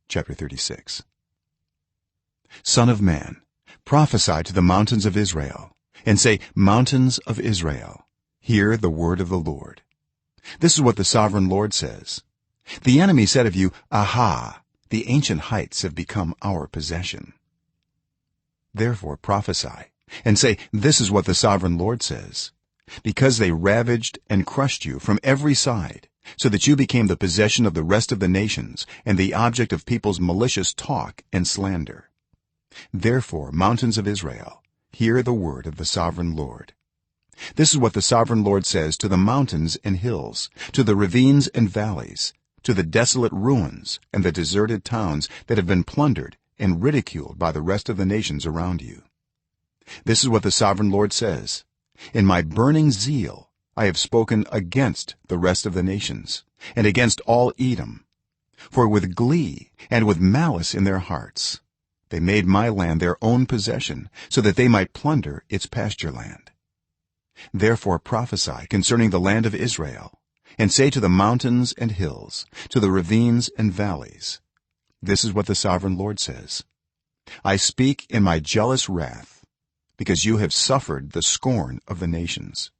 chapter 36. Son of man, prophesy to the mountains of Israel and say, mountains of Israel, hear the word of the Lord. This is what the sovereign Lord says. The enemy said of you, aha, the ancient heights have become our possession. Therefore prophesy and say, this is what the sovereign Lord says. Because they ravaged and crushed you from every side, so that you became the possession of the rest of the nations and the object of people's malicious talk and slander. Therefore, mountains of Israel, hear the word of the sovereign Lord. This is what the sovereign Lord says to the mountains and hills, to the ravines and valleys, to the desolate ruins and the deserted towns that have been plundered and ridiculed by the rest of the nations around you. This is what the sovereign Lord says. In my burning zeal I have spoken against the rest of the nations and against all Edom, for with glee and with malice in their hearts they made my land their own possession, so that they might plunder its pasture land. Therefore prophesy concerning the land of Israel and say to the mountains and hills, to the ravines and valleys, this is what the sovereign Lord says. I speak in my jealous wrath, because you have suffered the scorn of the nations.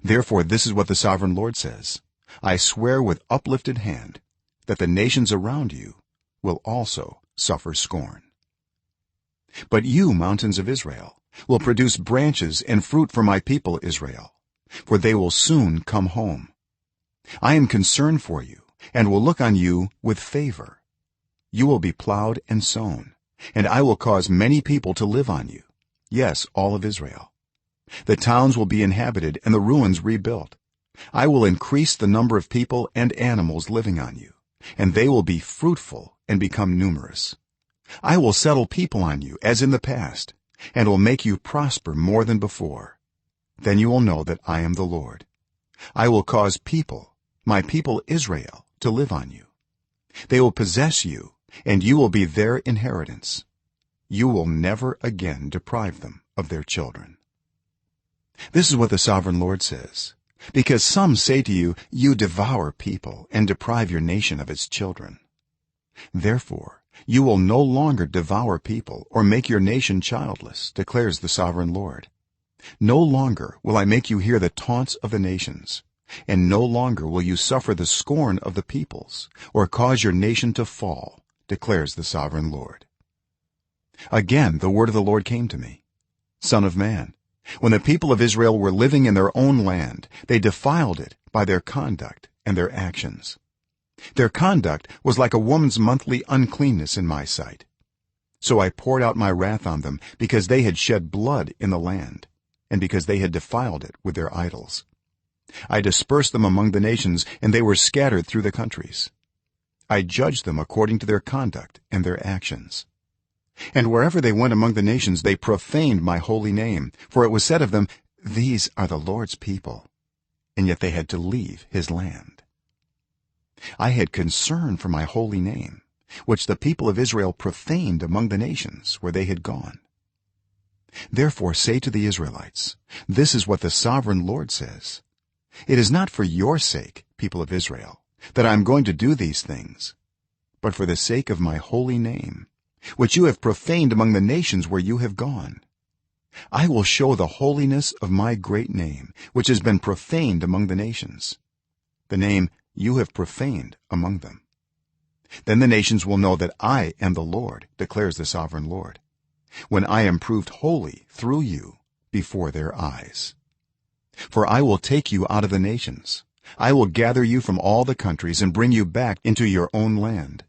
Therefore this is what the sovereign Lord says. I swear with uplifted hand that the nations around you will also suffer scorn. But you, mountains of Israel, will produce branches and fruit for my people Israel, for they will soon come home. I am concerned for you and will look on you with favor. You will be plowed and sown, and I will cause many people to live on you, yes, all of Israel. The towns will be inhabited and the ruins rebuilt. I will increase the number of people and animals living on you, and they will be fruitful and become numerous. I will settle people on you as in the past, and will make you prosper more than before. Then you will know that I am the Lord. I will cause people, my people Israel, to live on you. They will possess you, and you will be their inheritance. You will never again deprive them of their children. This is what the sovereign Lord says. Because some say to you, you devour people and deprive your nation of its children. Therefore you will no longer devour people or make your nation childless, declares the sovereign Lord. No longer will I make you hear the taunts of the nations, and no longer will you suffer the scorn of the peoples or cause your nation to fall, declares the sovereign Lord. Again the word of the Lord came to me. Son of man, when the people of Israel were living in their own land, they defiled it by their conduct and their actions. Their conduct was like a woman's monthly uncleanness in my sight. So I poured out my wrath on them because they had shed blood in the land, and because they had defiled it with their idols. I dispersed them among the nations, and they were scattered through the countries. I judged them according to their conduct and their actions. And wherever they went among the nations, they profaned my holy name, for it was said of them, these are the Lord's people, and yet they had to leave his land. I had concern for my holy name, which the people of Israel profaned among the nations where they had gone. Therefore say to the Israelites, this is what the sovereign Lord says. It is not for your sake, people of Israel, that I am going to do these things, but for the sake of my holy name, which you have profaned among the nations where you have gone. I will show the holiness of my great name, which has been profaned among the nations, the name you have profaned among them. Then the nations will know that I am the Lord, declares the sovereign Lord, when I am proved holy through you before their eyes. For I will take you out of the nations. I will gather you from all the countries and bring you back into your own land.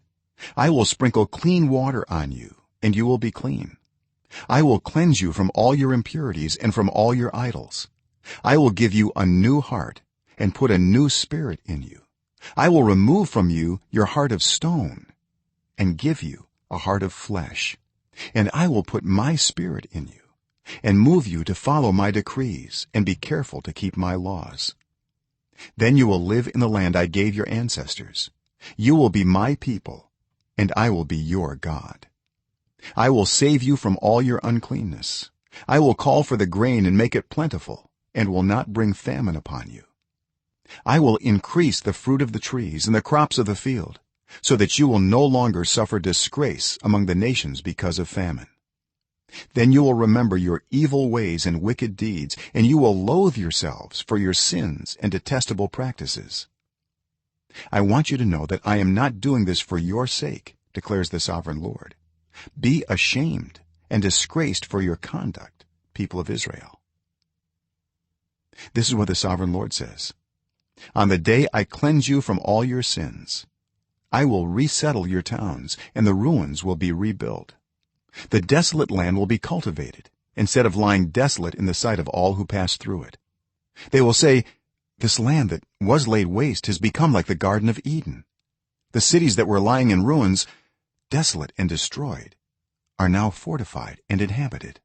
I will sprinkle clean water on you, and you will be clean. I will cleanse you from all your impurities and from all your idols. I will give you a new heart and put a new spirit in you. I will remove from you your heart of stone and give you a heart of flesh, and I will put my spirit in you and move you to follow my decrees and be careful to keep my laws. Then you will live in the land I gave your ancestors. You will be my people, and I will be your God. I will save you from all your uncleanness. I will call for the grain and make it plentiful, and will not bring famine upon you. I will increase the fruit of the trees and the crops of the field. so that you will no longer suffer disgrace among the nations because of famine. Then you will remember your evil ways and wicked deeds, and you will loathe yourselves for your sins and detestable practices. I want you to know that I am not doing this for your sake, declares the sovereign Lord. Be ashamed and disgraced for your conduct, people of Israel. This is what the sovereign Lord says: on the day I cleanse you from all your sins, I will resettle your towns, and the ruins will be rebuilt. The desolate land will be cultivated, instead of lying desolate in the sight of all who pass through it. They will say, this land that was laid waste has become like the Garden of Eden. The cities that were lying in ruins, desolate and destroyed, are now fortified and inhabited.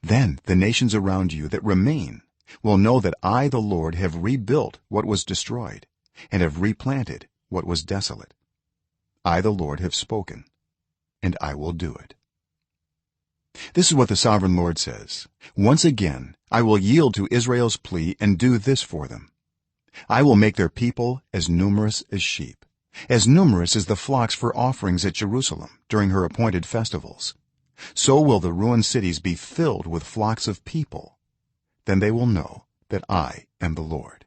Then the nations around you that remain will know that I, the Lord, have rebuilt what was destroyed and have replanted what was desolate. I, the Lord, have spoken, and I will do it. This is what the sovereign Lord says: once again I will yield to Israel's plea and do this for them. I will make their people as numerous as sheep, as numerous as the flocks for offerings at Jerusalem during her appointed festivals. So will the ruined cities be filled with flocks of people. Then they will know that I am the Lord.